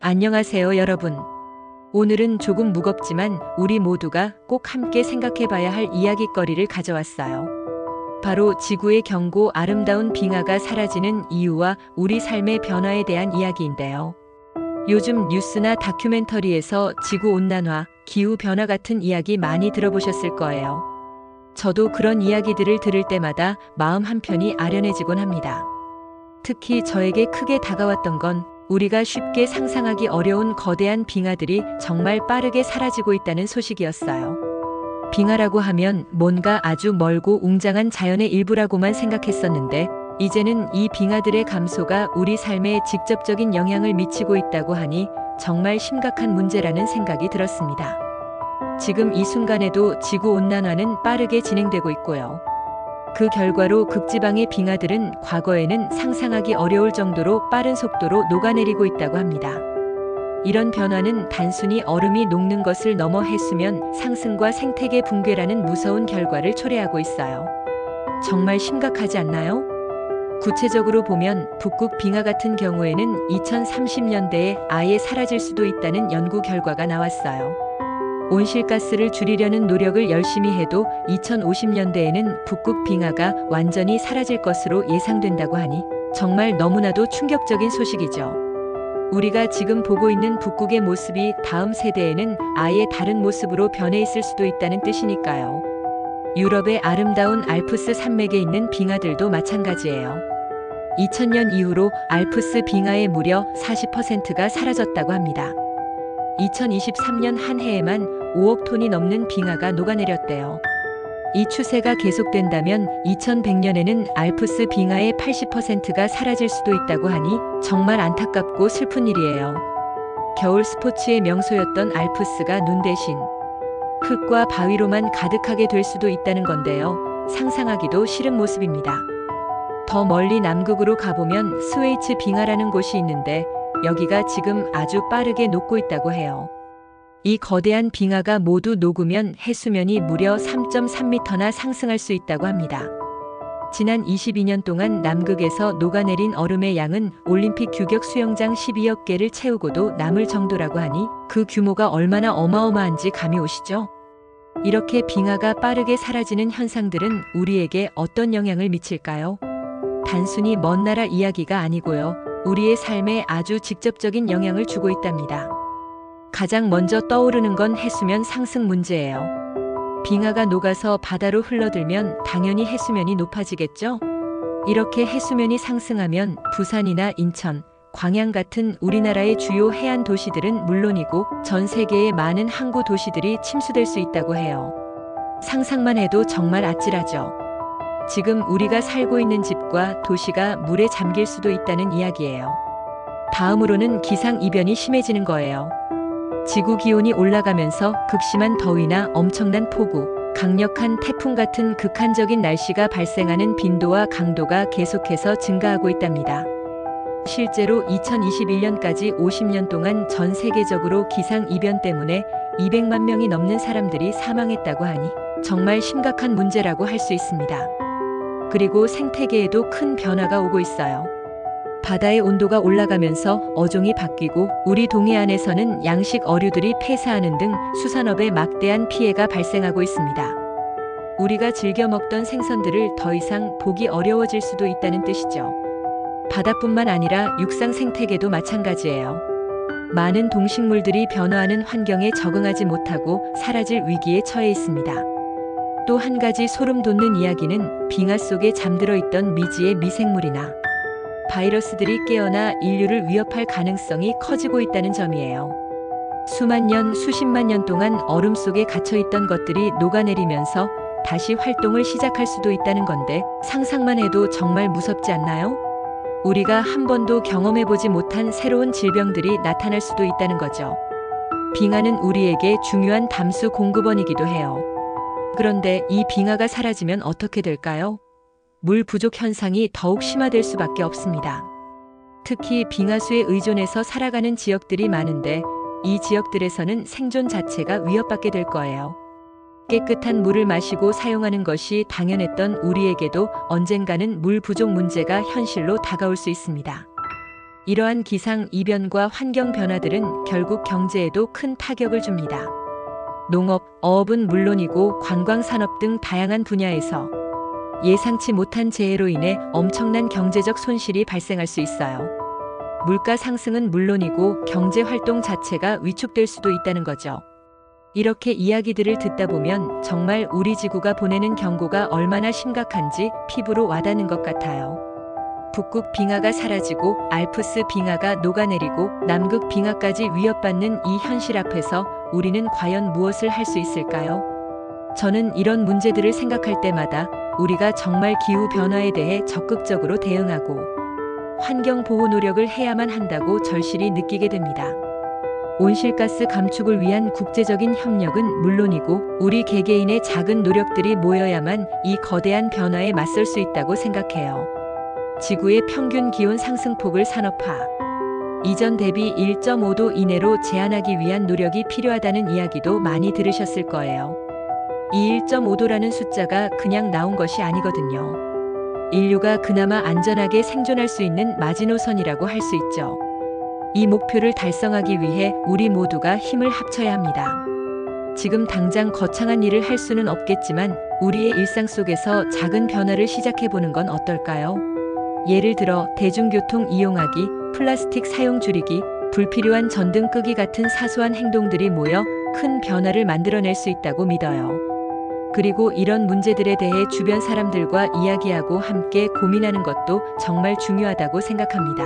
안녕하세요, 여러분. 오늘은 조금 무겁지만 우리 모두가 꼭 함께 생각해 봐야 할 이야깃거리를 가져왔어요. 바로 지구의 경고 아름다운 빙하가 사라지는 이유와 우리 삶의 변화에 대한 이야기인데요. 요즘 뉴스나 다큐멘터리에서 지구온난화, 기후변화 같은 이야기 많이 들어보셨을 거예요. 저도 그런 이야기들을 들을 때마다 마음 한편이 아련해지곤 합니다. 특히 저에게 크게 다가왔던 건 우리가 쉽게 상상하기 어려운 거대한 빙하들이 정말 빠르게 사라지고 있다는 소식이었어요. 빙하라고 하면 뭔가 아주 멀고 웅장한 자연의 일부라고만 생각했었는데, 이제는 이 빙하들의 감소가 우리 삶에 직접적인 영향을 미치고 있다고 하니 정말 심각한 문제라는 생각이 들었습니다. 지금 이 순간에도 지구온난화는 빠르게 진행되고 있고요. 그 결과로 극지방의 빙하들은 과거에는 상상하기 어려울 정도로 빠른 속도로 녹아내리고 있다고 합니다. 이런 변화는 단순히 얼음이 녹는 것을 넘어 해수면 상승과 생태계 붕괴라는 무서운 결과를 초래하고 있어요. 정말 심각하지 않나요? 구체적으로 보면 북극 빙하 같은 경우에는 2030년대에 아예 사라질 수도 있다는 연구 결과가 나왔어요. 온실가스를 줄이려는 노력을 열심히 해도 2050년대에는 북극 빙하가 완전히 사라질 것으로 예상된다고 하니 정말 너무나도 충격적인 소식이죠. 우리가 지금 보고 있는 북극의 모습이 다음 세대에는 아예 다른 모습으로 변해 있을 수도 있다는 뜻이니까요. 유럽의 아름다운 알프스 산맥에 있는 빙하들도 마찬가지예요. 2000년 이후로 알프스 빙하의 무려 40%가 사라졌다고 합니다. 2023년 한 해에만 5억 톤이 넘는 빙하가 녹아내렸대요. 이 추세가 계속된다면 2100년에는 알프스 빙하의 80%가 사라질 수도 있다고 하니 정말 안타깝고 슬픈 일이에요. 겨울 스포츠의 명소였던 알프스가 눈 대신 흙과 바위로만 가득하게 될 수도 있다는 건데요. 상상하기도 싫은 모습입니다. 더 멀리 남극으로 가보면 스웨이츠 빙하라는 곳이 있는데 여기가 지금 아주 빠르게 녹고 있다고 해요. 이 거대한 빙하가 모두 녹으면 해수면이 무려 3.3m나 상승할 수 있다고 합니다. 지난 22년 동안 남극에서 녹아내린 얼음의 양은 올림픽 규격 수영장 12억 개를 채우고도 남을 정도라고 하니 그 규모가 얼마나 어마어마한지 감이 오시죠? 이렇게 빙하가 빠르게 사라지는 현상들은 우리에게 어떤 영향을 미칠까요? 단순히 먼 나라 이야기가 아니고요. 우리의 삶에 아주 직접적인 영향을 주고 있답니다. 가장 먼저 떠오르는 건 해수면 상승 문제예요. 빙하가 녹아서 바다로 흘러들면 당연히 해수면이 높아지겠죠? 이렇게 해수면이 상승하면 부산이나 인천, 광양 같은 우리나라의 주요 해안 도시들은 물론이고 전 세계의 많은 항구 도시들이 침수될 수 있다고 해요. 상상만 해도 정말 아찔하죠. 지금 우리가 살고 있는 집과 도시가 물에 잠길 수도 있다는 이야기예요. 다음으로는 기상이변이 심해지는 거예요. 지구 기온이 올라가면서 극심한 더위나 엄청난 폭우, 강력한 태풍 같은 극한적인 날씨가 발생하는 빈도와 강도가 계속해서 증가하고 있답니다. 실제로 2021년까지 50년 동안 전 세계적으로 기상이변 때문에 200만 명이 넘는 사람들이 사망했다고 하니 정말 심각한 문제라고 할 수 있습니다. 그리고 생태계에도 큰 변화가 오고 있어요. 바다의 온도가 올라가면서 어종이 바뀌고 우리 동해안에서는 양식 어류들이 폐사하는 등 수산업에 막대한 피해가 발생하고 있습니다. 우리가 즐겨 먹던 생선들을 더 이상 보기 어려워질 수도 있다는 뜻이죠. 바다뿐만 아니라 육상 생태계도 마찬가지예요. 많은 동식물들이 변화하는 환경에 적응하지 못하고 사라질 위기에 처해 있습니다. 또 한 가지 소름 돋는 이야기는 빙하 속에 잠들어 있던 미지의 미생물이나 바이러스들이 깨어나 인류를 위협할 가능성이 커지고 있다는 점이에요. 수만 년, 수십만 년 동안 얼음 속에 갇혀 있던 것들이 녹아내리면서 다시 활동을 시작할 수도 있다는 건데 상상만 해도 정말 무섭지 않나요? 우리가 한 번도 경험해보지 못한 새로운 질병들이 나타날 수도 있다는 거죠. 빙하는 우리에게 중요한 담수 공급원이기도 해요. 그런데 이 빙하가 사라지면 어떻게 될까요? 물 부족 현상이 더욱 심화될 수밖에 없습니다. 특히 빙하수에 의존해서 살아가는 지역들이 많은데 이 지역들에서는 생존 자체가 위협받게 될 거예요. 깨끗한 물을 마시고 사용하는 것이 당연했던 우리에게도 언젠가는 물 부족 문제가 현실로 다가올 수 있습니다. 이러한 기상 이변과 환경 변화들은 결국 경제에도 큰 타격을 줍니다. 농업, 어업은 물론이고 관광 산업 등 다양한 분야에서 예상치 못한 재해로 인해 엄청난 경제적 손실이 발생할 수 있어요. 물가 상승은 물론이고 경제 활동 자체가 위축될 수도 있다는 거죠. 이렇게 이야기들을 듣다 보면 정말 우리 지구가 보내는 경고가 얼마나 심각한지 피부로 와닿는 것 같아요. 북극 빙하가 사라지고 알프스 빙하가 녹아내리고 남극 빙하까지 위협받는 이 현실 앞에서 우리는 과연 무엇을 할 수 있을까요? 저는 이런 문제들을 생각할 때마다 우리가 정말 기후 변화에 대해 적극적으로 대응하고 환경 보호 노력을 해야만 한다고 절실히 느끼게 됩니다. 온실가스 감축을 위한 국제적인 협력은 물론이고 우리 개개인의 작은 노력들이 모여야만 이 거대한 변화에 맞설 수 있다고 생각해요. 지구의 평균 기온 상승폭을 산업화, 이전 대비 1.5도 이내로 제한하기 위한 노력이 필요하다는 이야기도 많이 들으셨을 거예요. 이 1.5도라는 숫자가 그냥 나온 것이 아니거든요. 인류가 그나마 안전하게 생존할 수 있는 마지노선이라고 할 수 있죠. 이 목표를 달성하기 위해 우리 모두가 힘을 합쳐야 합니다. 지금 당장 거창한 일을 할 수는 없겠지만 우리의 일상 속에서 작은 변화를 시작해보는 건 어떨까요? 예를 들어 대중교통 이용하기, 플라스틱 사용 줄이기, 불필요한 전등 끄기 같은 사소한 행동들이 모여 큰 변화를 만들어낼 수 있다고 믿어요. 그리고 이런 문제들에 대해 주변 사람들과 이야기하고 함께 고민하는 것도 정말 중요하다고 생각합니다.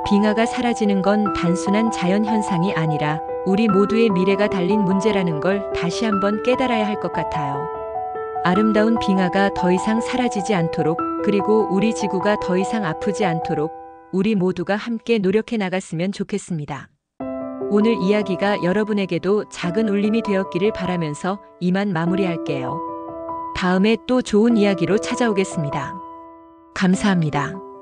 빙하가 사라지는 건 단순한 자연현상이 아니라 우리 모두의 미래가 달린 문제라는 걸 다시 한번 깨달아야 할 것 같아요. 아름다운 빙하가 더 이상 사라지지 않도록, 그리고 우리 지구가 더 이상 아프지 않도록 우리 모두가 함께 노력해 나갔으면 좋겠습니다. 오늘 이야기가 여러분에게도 작은 울림이 되었기를 바라면서 이만 마무리할게요. 다음에 또 좋은 이야기로 찾아오겠습니다. 감사합니다.